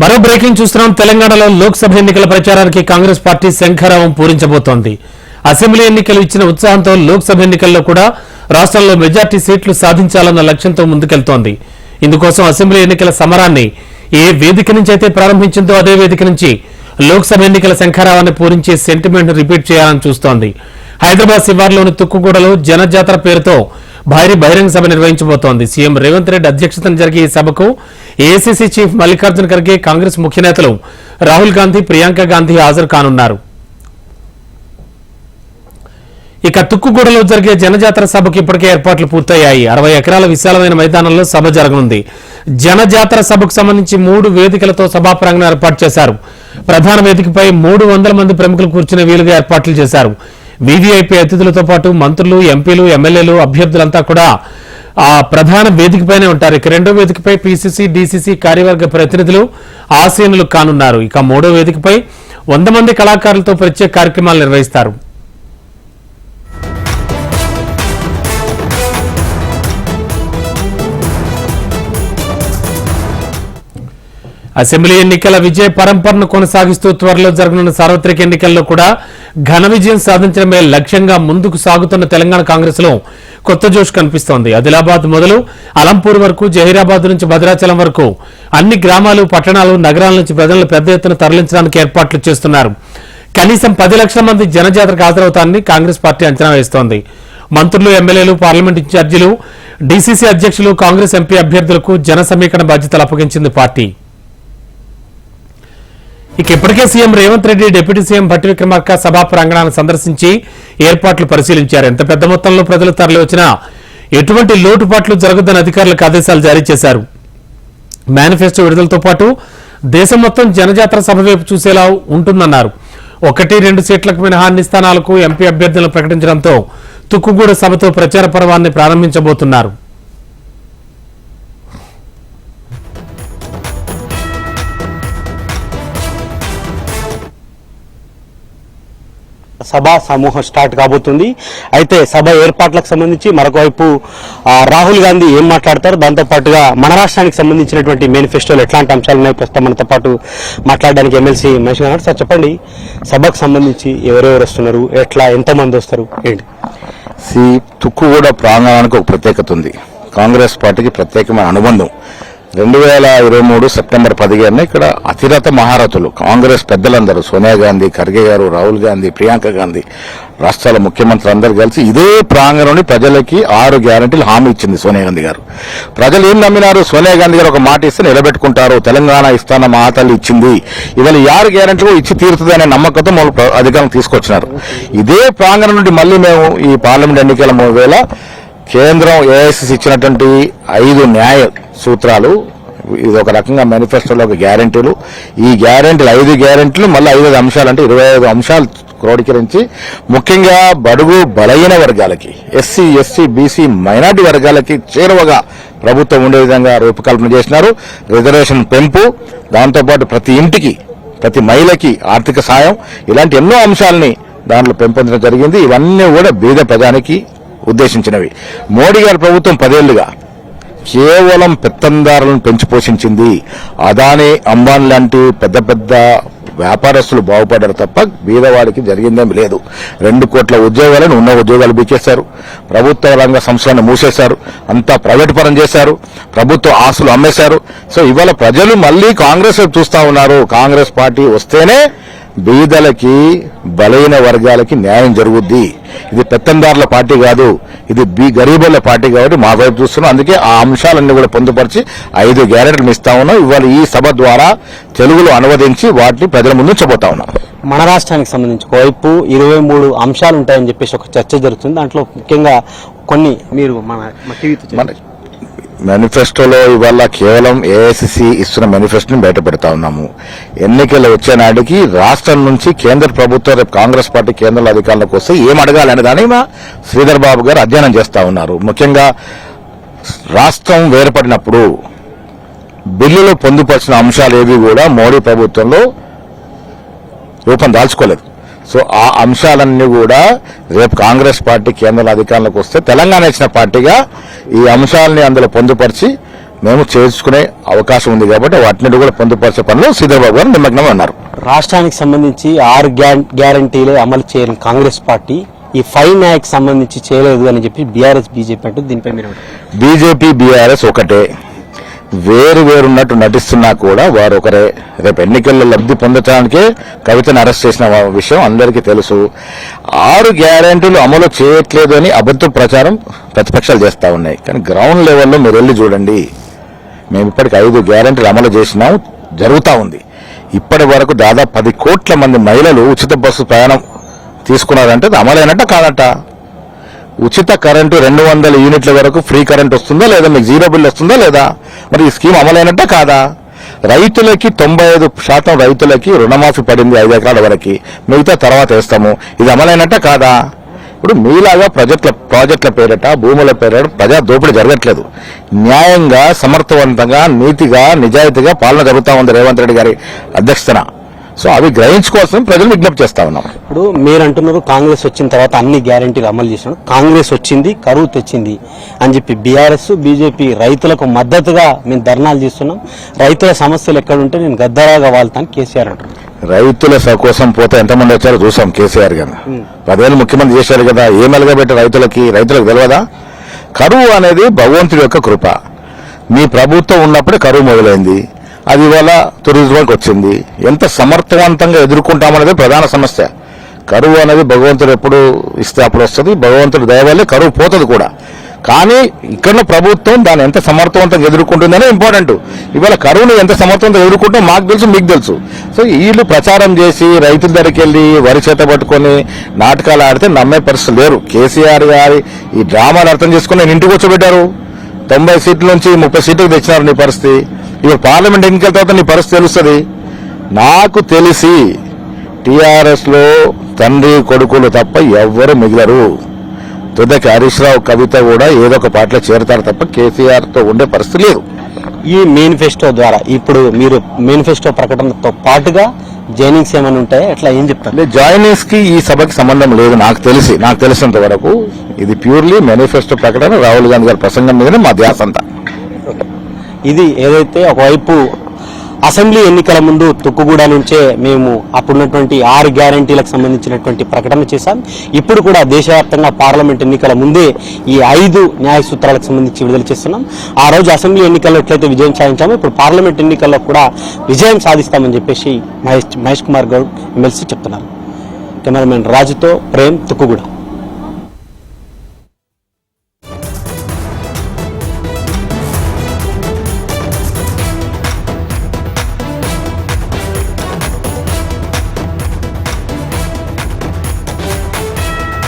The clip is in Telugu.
మరో బ్రేకింగ్ చూస్తున్నాం. తెలంగాణలో లోక్సభ ఎన్నికల ప్రచారానికి కాంగ్రెస్ పార్టీ శంఖారావం పూరించబోతోంది. అసెంబ్లీ ఎన్నికలు ఇచ్చిన ఉత్సాహంతో లోక్సభ ఎన్నికల్లో కూడా రాష్ట్రంలో మెజార్టీ సీట్లు సాధించాలన్న లక్ష్యంతో ముందుకెళ్తోంది. ఇందుకోసం అసెంబ్లీ ఎన్నికల సమరాన్ని ఏ వేదిక నుంచి అయితే ప్రారంభించిందో అదే వేదిక నుంచి లోక్సభ ఎన్నికల శంఖారావాన్ని పూరించే సెంటిమెంట్ రిపీట్ చేయాలని చూస్తోంది. హైదరాబాద్ శివార్లోని తుక్కుగూడలో జనజాతర పేరుతో భారీ బహిరంగ సభ నిర్వహించబోతోంది. సీఎం రేవంత్ రెడ్డి అధ్యక్షతన జరిగే ఈ సభకు ఏఐసీసీ చీఫ్ మల్లికార్జున ఖర్గే, కాంగ్రెస్ ముఖ్య నేతలు రాహుల్ గాంధీ, ప్రియాంక గాంధీ హాజరు కానున్నారు. ఇక తుక్కుగూడలో జరిగే జనజాతర సభకు ఇప్పటికే ఏర్పాట్లు పూర్తయ్యాయి. 60 ఎకరాల విశాలమైన మైదానంలో సభ జరగనుంది. జనజాతర సభకు సంబంధించి 3 వేదికలతో సభా ప్రాంగణం ఏర్పాటు చేశారు. ప్రధాన వేదికపై 300 మంది ప్రముఖులు కూర్చునే వీలుగా ఏర్పాట్లు చేశారు. వీవీఐపీ అతిథులతో పాటు మంత్రులు, ఎంపీలు, ఎమ్మెల్యేలు, అభ్యర్థులంతా కూడా ఆ ప్రధాన వేదికపైనే ఉంటారు. ఇక రెండో వేదికపై పీసీసీ, డీసీసీ కార్యవర్గ ప్రతినిధులు, ఆసీనులు కానున్నారు. ఇక మూడో వేదికపై 100 మంది కళాకారులతో ప్రత్యేక కార్యక్రమాలు నిర్వహిస్తారు. అసెంబ్లీ ఎన్నికల విజయ పరంపరను కొనసాగిస్తూ త్వరలో జరగనున్న సార్వత్రిక ఎన్నికల్లో కూడా ఘన విజయం సాధించడమే లక్ష్యంగా ముందుకు సాగుతున్న తెలంగాణ కాంగ్రెస్ లో కొత్త జోష్ కనిపిస్తోంది. ఆదిలాబాద్ మొదలు అలంపూర్ వరకు, జహీరాబాద్ నుంచి భద్రాచలం వరకు అన్ని గ్రామాలు, పట్టణాలు, నగరాల నుంచి ప్రజలను పెద్ద ఎత్తున తరలించడానికి ఏర్పాట్లు చేస్తున్నారు. కనీసం 10 లక్షల మంది జనజాతరకు హాజరవుతారని కాంగ్రెస్ పార్టీ అంచనా వేస్తోంది. మంత్రులు, ఎమ్మెల్యేలు, పార్లమెంట్ ఇన్ఛార్జీలు, డీసీసీ అధ్యక్షులు, కాంగ్రెస్ ఎంపీ అభ్యర్థులకు జన సమీకరణ బాధ్యతలు అప్పగించింది పార్టీ. ఇక ఇప్పటికే CM Revanth Reddy, deputy CM Bhatti Vikramarka సభా ప్రాంగణాన్ని సందర్శించి ఏర్పాట్లు పరిశీలించారు. ఎంత పెద్ద మొత్తంలో ప్రజలు తరలి వచ్చినా ఎటువంటి లోటుపాట్లు జరగదని అధికారులకు ఆదేశాలు జారీ చేశారు. మేనిఫెస్టో విడుదలతో పాటు దేశం మొత్తం జనజాతర సభ వైపు చూసేలా ఉంటుందన్నారు. 1-2 సీట్లకు మినహా అన్ని స్థానాలకు ఎంపీ అభ్యర్థులను ప్రకటించడంతో తుక్కుగూడ సభతో ప్రచార పర్వాన్ని ప్రారంభించబోతున్నారు. సభ సమూహం స్టార్ట్ కాబోతుంది. అయితే సభ ఏర్పాట్లకు సంబంధించి మరొక వైపు రాహుల్ గాంధీ ఏం మాట్లాడతారు, దాంతో పాటుగా మన రాష్ట్రానికి సంబంధించినటువంటి మేనిఫెస్టోలో ఎట్లాంటి అంశాలు ఉన్నాయి, ప్రస్తుతం మనతో పాటు మాట్లాడడానికి ఎమ్మెల్సీ మహేష్ గారు. సార్ చెప్పండి, సభకు సంబంధించి ఎవరెవరు వస్తున్నారు, ఎట్లా, ఎంతమంది వస్తారు, ఏంటి? తుక్కుగూడ ప్రాంగణానికి ఒక ప్రత్యేకత ఉంది. కాంగ్రెస్ పార్టీకి ప్రత్యేకమైన అనుబంధం. 2023 సెప్టెంబర్ 15 ఇక్కడ అతిరథ మహారథులు కాంగ్రెస్ పెద్దలందరూ, సోనియా గాంధీ, ఖర్గే గారు, రాహుల్ గాంధీ, ప్రియాంక గాంధీ, రాష్ట్రాల ముఖ్యమంత్రులు అందరూ కలిసి ఇదే ప్రాంగణంలోని ప్రజలకి 6 గ్యారంటీలు హామీ ఇచ్చింది సోనియా గాంధీ గారు. ప్రజలు ఏం నమ్మినారు? సోనియా గాంధీ గారు ఒక మాట ఇస్తే నిలబెట్టుకుంటారు, తెలంగాణ ఇస్తాన మా తల్లి ఇచ్చింది, ఇవాళ 6 గ్యారంటీలు ఇచ్చి తీరుతుంది అనే నమ్మకంతో వాళ్ళు అధికారం తీసుకొచ్చినారు. ఇదే ప్రాంగణం నుండి మళ్ళీ మేము ఈ పార్లమెంట్ ఎన్నికల వేళ కేంద్రం ఏఐసీసీ ఇచ్చినటువంటి 5 న్యాయ సూత్రాలు, ఇది ఒక రకంగా మేనిఫెస్టోలో ఒక గ్యారంటీలు, ఈ గ్యారంటీలు 5 గ్యారంటీలు మళ్ళీ 5 అంశాలు అంటే 25 అంశాలు క్రోడీకరించి ముఖ్యంగా బడుగు బలహీన వర్గాలకి, ఎస్సీ, ఎస్టీ, బీసీ, మైనార్టీ వర్గాలకి చేరువగా ప్రభుత్వం ఉండే విధంగా రూపకల్పన చేసినారు. రిజర్వేషన్ పెంపు, దాంతోపాటు ప్రతి ఇంటికి, ప్రతి మహిళకి ఆర్థిక సాయం, ఇలాంటి ఎన్నో అంశాలని దాంట్లో పెంపొందడం జరిగింది. ఇవన్నీ కూడా బీద ప్రజానికి ఉద్దేశించినవి. మోడీ గారి ప్రభుత్వం 10 ఏళ్లుగా కేవలం పెత్తందారులను పెంచి పోషించింది. అదానీ, అంబానీ లాంటి పెద్ద పెద్ద వ్యాపారస్తులు బాగుపడ్డారు తప్ప బీదవాడికి జరిగిందేమీ లేదు. 2 కోట్ల ఉద్యోగాలను ఉన్న ఉద్యోగాలు బీకేశారు, ప్రభుత్వ రంగ సంస్థలను మూసేశారు, అంతా ప్రైవేట్ పరం చేశారు, ప్రభుత్వ ఆస్తులు అమ్మేశారు. సో ఇవాళ ప్రజలు మళ్లీ కాంగ్రెస్ చూస్తా ఉన్నారు. కాంగ్రెస్ పార్టీ వస్తేనే బీదలకి, బలహీన వర్గాలకి న్యాయం జరుగుద్ది. ఇది పెత్తందారుల పార్టీ కాదు, ఇది గరీబుల పార్టీ కాబట్టి మా వైపు చూస్తున్నాం. అందుకే ఆ అంశాలన్నీ కూడా పొందుపరిచి 5 గ్యారెంటీలు ఇస్తా ఉన్నాం. ఇవాళ ఈ సభ ద్వారా తెలుగులో అనువదించి వాటిని ప్రజల ముందు ఉంచబోతా ఉన్నాం. మన రాష్ట్రానికి సంబంధించి ఒకవైపు 23 అంశాలు ఉంటాయని చెప్పేసి ఒక చర్చ జరుగుతుంది. దాంట్లో ముఖ్యంగా కొన్ని మీరు మన మేనిఫెస్టోలో ఇవాళ కేవలం ఏఐసీసీ ఇస్తున్న మేనిఫెస్టోని బయట పెడతా ఉన్నాము. ఎన్నికలు వచ్చే నాటికి రాష్ట్రం నుంచి కేంద్ర ప్రభుత్వం, రేపు కాంగ్రెస్ పార్టీ కేంద్ర అధికారులకు వస్తే ఏం అడగాలనే దాన్ని శ్రీధర్ బాబు గారు అధ్యయనం చేస్తా ఉన్నారు. ముఖ్యంగా రాష్ట్రం వేరుపడినప్పుడు బిల్లులో పొందుపరిచిన అంశాలు ఏవి కూడా మోడీ ప్రభుత్వంలో రూపం దాల్చుకోలేదు. సో ఆ అంశాలన్నీ కూడా రేపు కాంగ్రెస్ పార్టీ కేంద్ర అధికారంలోకి వస్తే తెలంగాణ ఇచ్చిన పార్టీగా ఈ అంశాలని అందులో పొందుపరిచి మేము చేసుకునే అవకాశం ఉంది కాబట్టి వాటిని కూడా పొందుపరిచే పనిలో శ్రీధర్బాబు గారు నిమగ్నం అన్నారు. రాష్ట్రానికి సంబంధించి 6 గ్యారంటీలు అమలు చేయని కాంగ్రెస్ పార్టీ ఈ 5 న్యాయకు సంబంధించి చేయలేదు అని చెప్పి బీఆర్ఎస్ బీజేపీ అంటూ దీనిపై మీరు బీజేపీ బీఆర్ఎస్ ఒకటే, వేరున్నట్టు నటిస్తున్నా కూడా వారు ఒకరే. రేపు ఎన్నికల్లో లబ్ధి పొందటానికే కవితను అరెస్ట్ చేసిన విషయం అందరికీ తెలుసు. 6 గ్యారెంటీలు అమలు చేయట్లేదు అని అబద్ధ ప్రచారం ప్రతిపక్షాలు చేస్తా ఉన్నాయి. కానీ గ్రౌండ్ లెవెల్లో మీరు వెళ్ళి చూడండి, మేము ఇప్పటికి 5 గ్యారెంటీలు అమలు చేసినాం, జరుగుతూ ఉంది. ఇప్పటి వరకు దాదాపు 10 కోట్ల మంది మహిళలు ఉచిత బస్సు ప్రయాణం తీసుకున్నారంటే అది అమలైనట్ట కాదట. ఉచిత కరెంటు 200 యూనిట్ల వరకు ఫ్రీ కరెంట్ వస్తుందా లేదా, మీకు జీరో బిల్ వస్తుందా లేదా, మరి ఈ స్కీమ్ అమలైనట్ట కాదా? రైతులకి 95% రైతులకి రుణమాఫీ పడింది 5 ఎకరాల వరకు, మిగతా తర్వాత వేస్తాము. ఇది అమలైనట్ట కాదా? ఇప్పుడు మీలాగా ప్రాజెక్టుల పేరిట భూముల పేరిట ప్రజా దోపిడీ జరగట్లేదు. న్యాయంగా, సమర్థవంతంగా, నీతిగా, నిజాయితీగా పాలన జరుగుతూ ఉంది రేవంత్ రెడ్డి గారి అధ్యక్షతన. సో అవి గ్రహించుకోవాల్సిన ప్రజలు విజ్ఞప్తి చేస్తా ఉన్నాం. ఇప్పుడు మీరు అంటున్నారు కాంగ్రెస్ వచ్చిన తర్వాత అన్ని గ్యారెంటీలు అమలు చేసినాడు, కాంగ్రెస్ వచ్చింది కరువు తెచ్చింది అని చెప్పి బీఆర్ఎస్ బీజేపీ రైతులకు మద్దతుగా మేము ధర్నాలు చేస్తున్నాం, రైతుల సమస్యలు ఎక్కడుంటే నేను గద్దరాగా వాళ్తాను కేసీఆర్ అంటున్నారు. రైతుల కోసం పోతే ఎంతమంది వచ్చారో చూసాం. కేసీఆర్ గారు 10 ఏళ్ళు ముఖ్యమంత్రి చేశారు కదా, ఏం వెలగబెట్టి రైతులకు తెలియదా? కరువు అనేది భగవంతుడి యొక్క కృప. మీ ప్రభుత్వం ఉన్నప్పుడే కరువు మొదలైంది, అది ఇవాళ తురిజంకి వచ్చింది. ఎంత సమర్థవంతంగా ఎదుర్కొంటామనేది ప్రధాన సమస్య. కరువు అనేది భగవంతుడు ఎప్పుడు ఇస్తే అప్పుడు వస్తుంది, భగవంతుడి దయ వల్లే కరువు పోతుంది కూడా. కానీ ఇక్కడ ప్రభుత్వం దాన్ని ఎంత సమర్థవంతంగా ఎదుర్కొంటుందనే ఇంపార్టెంట్. ఇవాళ కరువును ఎంత సమర్థవంతంగా ఎదుర్కొంటే మాకు తెలుసు, మీకు తెలుసు. సో వీళ్ళు ప్రచారం చేసి రైతుల దగ్గరికి వెళ్ళి వరి చేత పట్టుకొని నాటకాలు ఆడితే నమ్మే పరిస్థితులు లేరు. కేసీఆర్ గారి ఈ డ్రామాలు అర్థం చేసుకుని నేను ఇంటికి కూర్చోబెట్టారు. 90 సీట్ల నుంచి 30 సీట్లకు తెచ్చినారు. నీ పరిస్థితి ఇప్పుడు పార్లమెంట్ ఎన్నికల తర్వాత నీ పరిస్థితి తెలుస్తుంది. నాకు తెలిసి టీఆర్ఎస్ లో తండ్రి కొడుకులు తప్ప ఎవ్వరు మిగిలరు. తుదకి హరీష్ రావు, కవిత కూడా ఏదో ఒక పార్టీలో చేరతారు తప్ప కేసీఆర్ తో ఉండే పరిస్థితి లేదు. ఈ మేనిఫెస్టో ద్వారా ఇప్పుడు మీరు మేనిఫెస్టో ప్రకటనతో పాటుగా జాయినింగ్స్ ఏమైనా ఉంటాయా, ఎట్లా ఏం చెప్తారు? జాయినింగ్స్ కి ఈ సభకి సంబంధం లేదు. నాకు తెలిసినంత వరకు ఇది ప్యూర్లీ మేనిఫెస్టో ప్రకటన, రాహుల్ గాంధీ గారి ప్రసంగం మీదనే మా ధ్యాస అంతా. ఇది ఏదైతే ఒకవైపు అసెంబ్లీ ఎన్నికల ముందు తుక్కుగూడ నుంచే మేము అప్పుడున్నటువంటి 6 గ్యారంటీలకు సంబంధించినటువంటి ప్రకటన చేశాం. ఇప్పుడు కూడా దేశవ్యాప్తంగా పార్లమెంట్ ఎన్నికల ముందే ఈ 5 న్యాయ సూత్రాలకు సంబంధించి విడుదల చేస్తున్నాం. ఆ రోజు అసెంబ్లీ ఎన్నికల్లో ఎట్లయితే విజయం సాధించామో ఇప్పుడు పార్లమెంట్ ఎన్నికల్లో కూడా విజయం సాధిస్తామని చెప్పేసి మహేష్ కుమార్ గౌడ్ ఎమ్మెల్సీ చెప్తున్నారు. కెమెరామెన్ రాజుతో ప్రేమ్, తుక్కుగూడ.